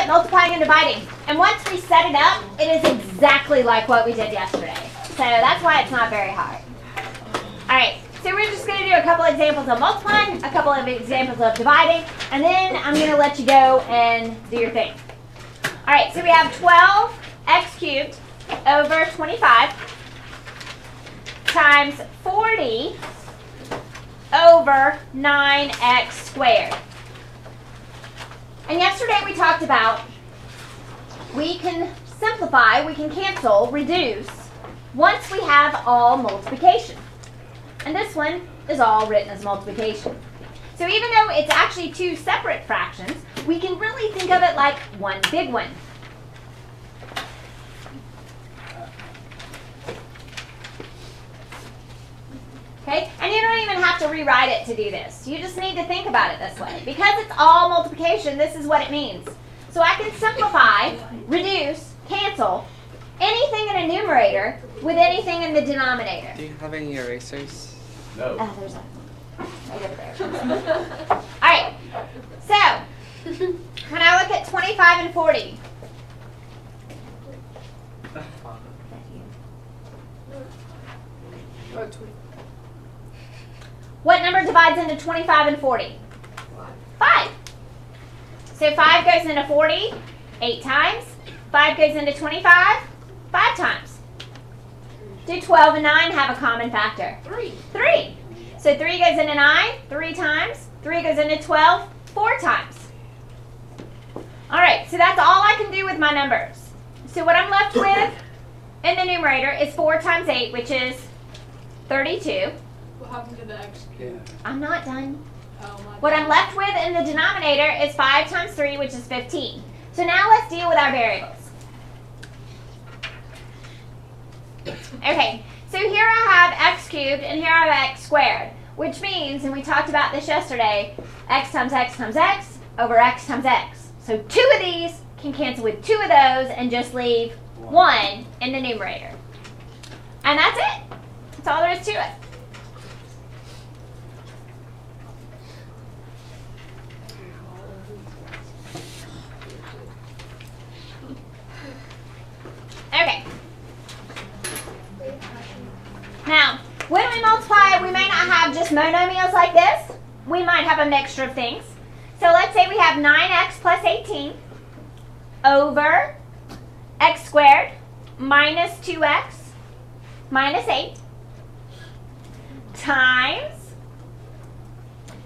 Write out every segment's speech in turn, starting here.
at multiplying and dividing. And once we set it up, it is exactly like what we did yesterday. So that's why it's not very hard. All right, so we're just going to do a couple examples of multiplying, a couple of examples of dividing, and then I'm going to let you go and do your thing. All right, so we have 12x cubed over 25 times 40 over 9x squared. And yesterday we talked about we can simplify, we can cancel, reduce, once we have all multiplication. And this one is all written as multiplication. So even though it's actually two separate fractions, we can really think of it like one big one. Okay? And you don't even have to rewrite it to do this. You just need to think about it this way. Because it's all multiplication, this is what it means. So I can simplify, reduce, cancel anything in a numerator with anything in the denominator. Do you have any erasers? No. Oh, there's one. Right over there. All right. So, when I look at 25 and 40. What number divides into 25 and 40? 5. So 5 goes into 40 8 times. 5 goes into 25 5 times. Do 12 and 9 have a common factor? 3. So 3 goes into 9 3 times. 3 goes into 12 4 times. All right, so that's all I can do with my numbers. So what I'm left with in the numerator is 4 times 8, which is 32. What happened to the x? Yeah. I'm not done. Oh, What I'm left with in the denominator is 5 times 3, which is 15. So now let's deal with our variables. Okay, so here I have x cubed and here I have x squared, which means, and we talked about this yesterday, x times x times x over x times x. So 2 of these can cancel with 2 of those and just leave 1 in the numerator. And that's it. That's all there is to it. Okay. Now, when we multiply, we may not have just monomials like this. We might have a mixture of things. So let's say we have 9x plus 18 over x squared minus 2x minus 8 times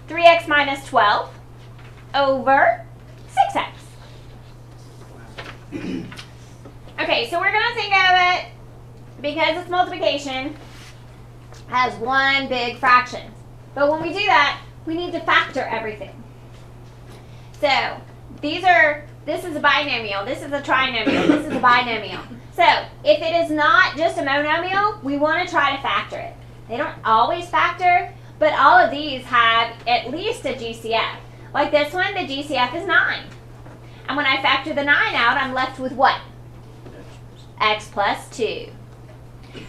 3x minus 12 over 6x. Okay, so we're going to think of it, because it's multiplication, as one big fraction. But when we do that, we need to factor everything. So this is a binomial, this is a trinomial, this is a binomial. So if it is not just a monomial, we want to try to factor it. They don't always factor, but all of these have at least a GCF. Like this one, the GCF is 9. And when I factor the 9 out, I'm left with what? X plus 2.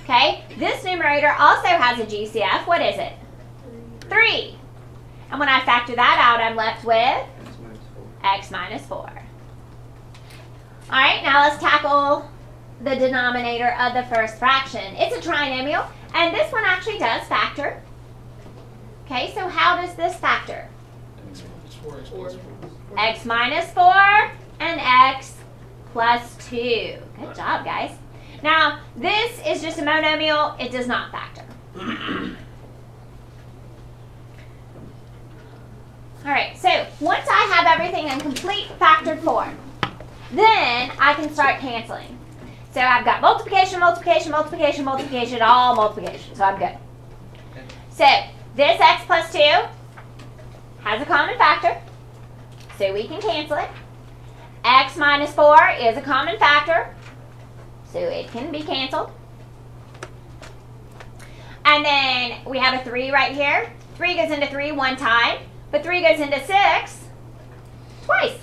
Okay, this numerator also has a GCF. What is it? 3. And when I factor that out, I'm left with x minus 4. All right, now let's tackle the denominator of the first fraction. It's a trinomial, and this one actually does factor. Okay, so how does this factor? X minus 4 and x plus 2. Good job, guys. Now, this is just a monomial. It does not factor. All right, so once I have everything in complete factored form, then I can start canceling. So I've got multiplication, multiplication, multiplication, multiplication, all multiplication. So I'm good. So this x plus 2 has a common factor, so we can cancel it. X minus 4 is a common factor, so it can be canceled. And then we have a 3 right here. 3 goes into 3 one time, but 3 goes into 6 twice.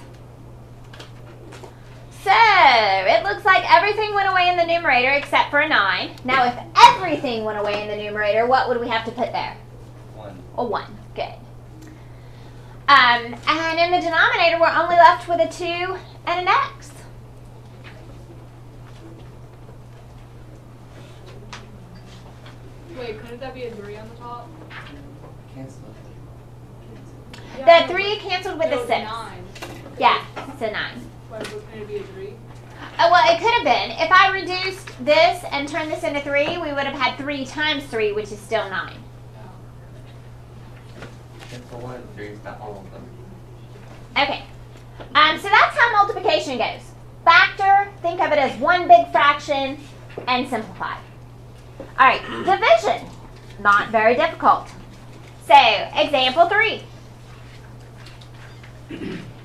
So it looks like everything went away in the numerator except for a 9. Now if everything went away in the numerator, what would we have to put there? 1. A 1. Good. And in the denominator, we're only left with a 2 and an x. Wait, couldn't that be a 3 on the top? Cancel it. Yeah, The 3 canceled with no, a 6. 9. Yeah, it's a 9. Wait, but can it be a 3? Well, it could have been. If I reduced this and turned this into 3, we would have had 3 times 3, which is still 9. Cancel 1 and 3, not all of them. Okay. So that's how multiplication goes. Factor, think of it as one big fraction, and simplify. All right, division, not very difficult. So, example 3.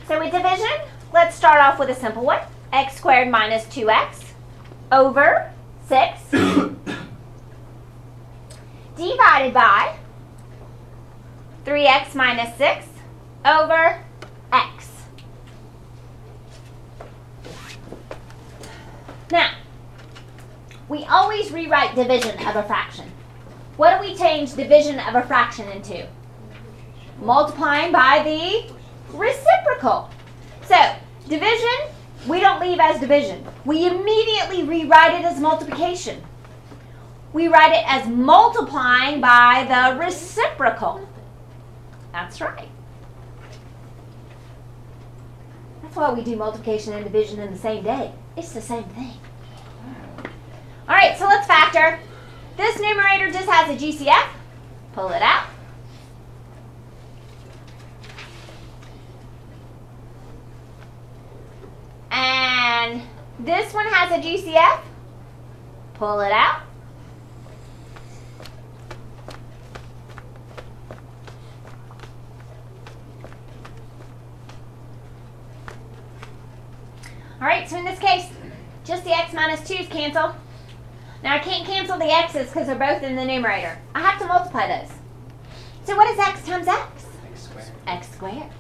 So with division, let's start off with a simple one. X squared minus 2x over 6 divided by 3x minus 6 over x. Now, we always rewrite division of a fraction. What do we change division of a fraction into? Multiplying by the reciprocal. So, division, we don't leave as division. We immediately rewrite it as multiplication. We write it as multiplying by the reciprocal. That's right. That's why we do multiplication and division in the same day. It's the same thing. All right, so let's factor. This numerator just has a GCF. Pull it out. And this one has a GCF. Pull it out. All right, so in this case, just the x minus 2's cancel. Now I can't cancel the x's because they're both in the numerator. I have to multiply those. So what is x times x? X squared. X squared.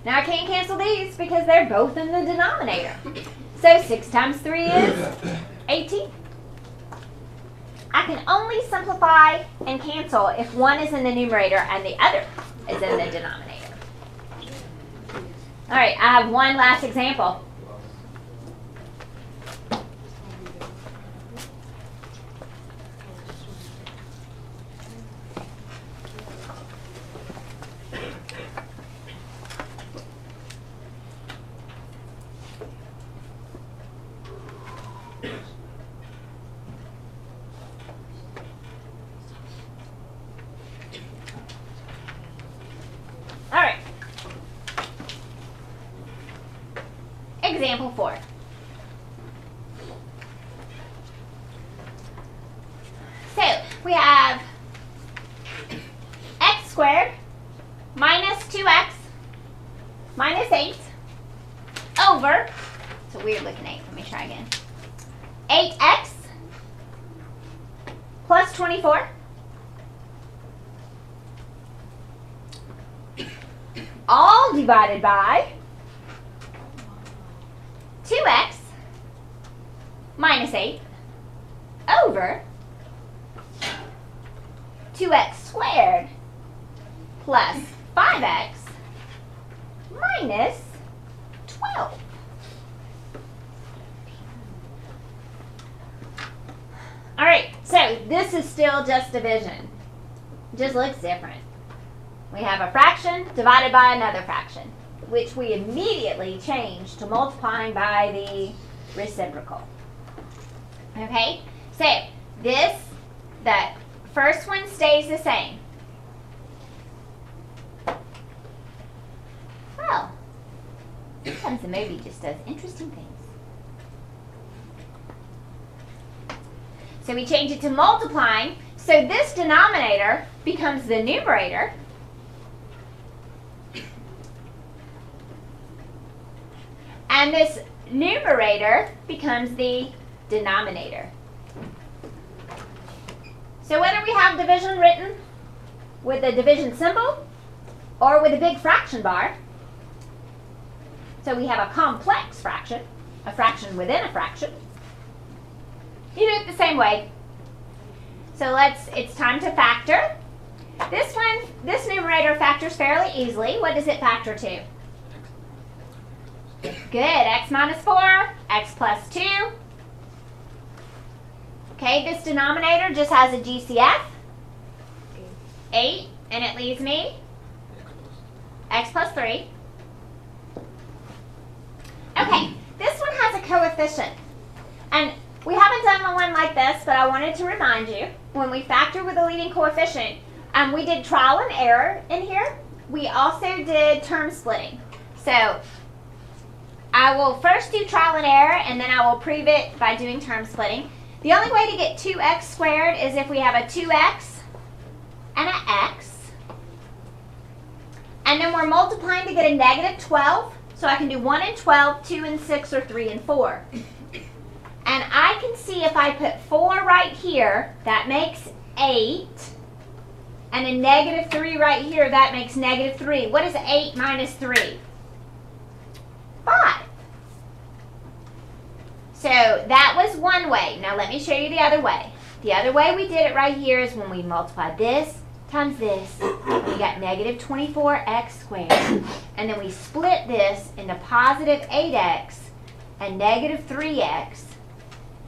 Now I can't cancel these because they're both in the denominator. So 6 times 3 is 18. I can only simplify and cancel if one is in the numerator and the other is in the denominator. All right, I have one last example. All right. Example 4. So we have x squared minus 2x minus 8 over, it's a weird looking 8, let me try again, 8x plus 24 all divided by 2x minus 8 over 2x squared plus 5x minus 12. All right, so this is still just division. It just looks different. We have a fraction divided by another fraction, which we immediately change to multiplying by the reciprocal. Okay, so that first one stays the same. Well, sometimes the movie just does interesting things. So we change it to multiplying, so this denominator becomes the numerator. And this numerator becomes the denominator. So whether we have division written with a division symbol or with a big fraction bar, so we have a complex fraction, a fraction within a fraction, you do it the same way. So it's time to factor. This numerator factors fairly easily. What does it factor to? Good. X minus 4, x plus 2. Okay, this denominator just has a GCF, 8, and it leaves me x plus 3. Okay, this one has a coefficient. And we haven't done one like this, but I wanted to remind you, when we factor with a leading coefficient, we did trial and error in here. We also did term splitting. So I will first do trial and error, and then I will prove it by doing term splitting. The only way to get 2x squared is if we have a 2x and an x. And then we're multiplying to get a negative 12. So I can do 1 and 12, 2 and 6, or 3 and 4. And I can see if I put 4 right here, that makes 8. And a negative 3 right here, that makes negative 3. What is 8 minus 3? 5. So that was one way. Now let me show you the other way. The other way we did it right here is when we multiply this times this, we got negative 24x squared. And then we split this into positive 8x and negative 3x.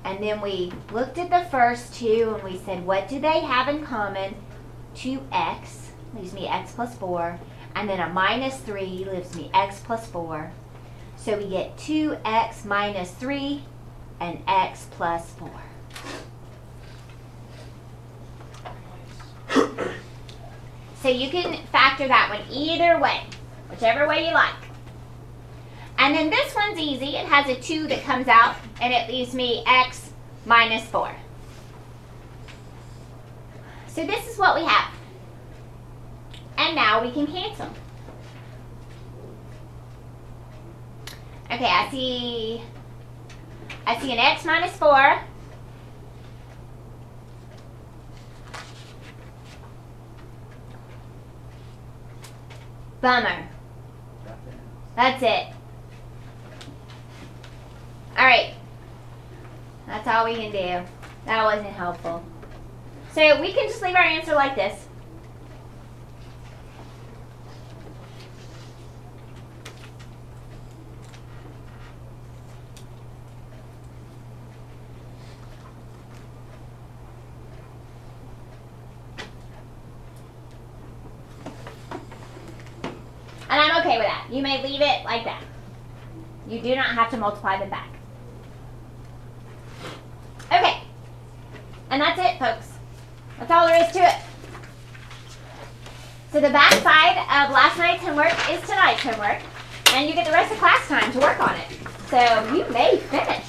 And then we looked at the first two and we said, what do they have in common? 2x leaves me x plus 4. And then a minus 3 leaves me x plus 4. So we get 2x minus 3 and x plus 4. So you can factor that one either way, whichever way you like. And then this one's easy. It has a 2 that comes out, and it leaves me x minus 4. So this is what we have. And now we can cancel. Okay, I see an x minus 4. Bummer. That's it. All right. That's all we can do. That wasn't helpful. So we can just leave our answer like this. And I'm okay with that. You may leave it like that. You do not have to multiply them back. Okay. And that's it, folks. That's all there is to it. So the back side of last night's homework is tonight's homework. And you get the rest of class time to work on it. So you may finish.